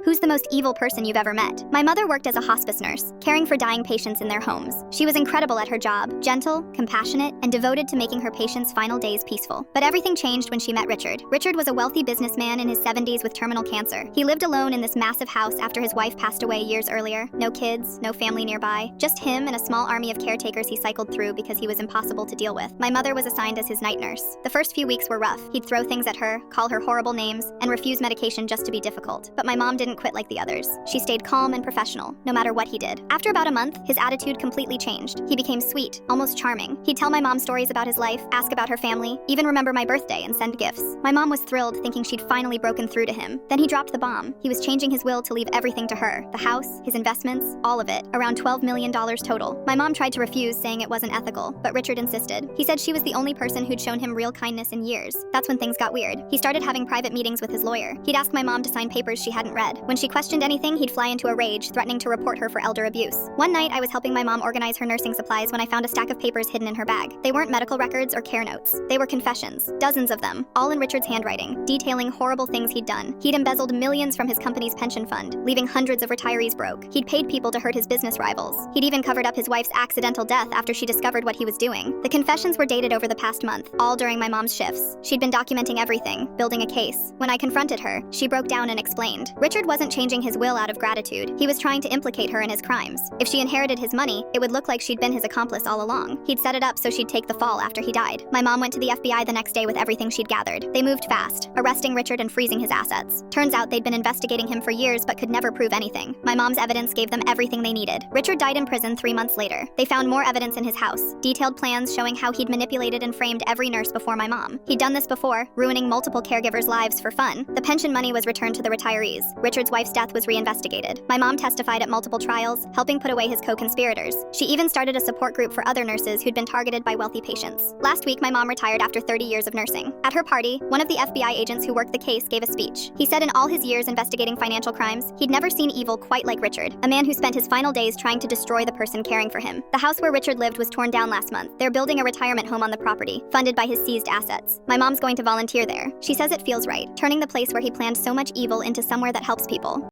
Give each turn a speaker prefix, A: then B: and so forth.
A: Who's the most evil person you've ever met? My mother worked as a hospice nurse, caring for dying patients in their homes. She was incredible at her job, gentle, compassionate, and devoted to making her patients' final days peaceful. But everything changed when she met Richard. Richard was a wealthy businessman in his 70s with terminal cancer. He lived alone in this massive house after his wife passed away years earlier. No kids, no family nearby. Just him and a small army of caretakers he cycled through because he was impossible to deal with. My mother was assigned as his night nurse. The first few weeks were rough. He'd throw things at her, call her horrible names, and refuse medication just to be difficult. But my mom didn't quit like the others. She stayed calm and professional, no matter what he did. After about a month, his attitude completely changed. He became sweet, almost charming. He'd tell my mom stories about his life, ask about her family, even remember my birthday and send gifts. My mom was thrilled, thinking she'd finally broken through to him. Then he dropped the bomb. He was changing his will to leave everything to her. The house, his investments, all of it. Around $12 million total. My mom tried to refuse, saying it wasn't ethical, but Richard insisted. He said she was the only person who'd shown him real kindness in years. That's when things got weird. He started having private meetings with his lawyer. He'd ask my mom to sign papers she hadn't read. When she questioned anything, he'd fly into a rage, threatening to report her for elder abuse. One night, I was helping my mom organize her nursing supplies when I found a stack of papers hidden in her bag. They weren't medical records or care notes. They were confessions, dozens of them, all in Richard's handwriting, detailing horrible things he'd done. He'd embezzled millions from his company's pension fund, leaving hundreds of retirees broke. He'd paid people to hurt his business rivals. He'd even covered up his wife's accidental death after she discovered what he was doing. The confessions were dated over the past month, all during my mom's shifts. She'd been documenting everything, building a case. When I confronted her, she broke down and explained. Richard wasn't changing his will out of gratitude. He was trying to implicate her in his crimes. If she inherited his money, it would look like she'd been his accomplice all along. He'd set it up so she'd take the fall after he died. My mom went to the FBI the next day with everything she'd gathered. They moved fast, arresting Richard and freezing his assets. Turns out they'd been investigating him for years but could never prove anything. My mom's evidence gave them everything they needed. Richard died in prison 3 months later. They found more evidence in his house, detailed plans showing how he'd manipulated and framed every nurse before my mom. He'd done this before, ruining multiple caregivers' lives for fun. The pension money was returned to the retirees. Richard's wife's death was reinvestigated. My mom testified at multiple trials, helping put away his co-conspirators. She even started a support group for other nurses who'd been targeted by wealthy patients. Last week, my mom retired after 30 years of nursing. At her party, one of the FBI agents who worked the case gave a speech. He said in all his years investigating financial crimes, he'd never seen evil quite like Richard, a man who spent his final days trying to destroy the person caring for him. The house where Richard lived was torn down last month. They're building a retirement home on the property, funded by his seized assets. My mom's going to volunteer there. She says it feels right, turning the place where he planned so much evil into somewhere that helps people.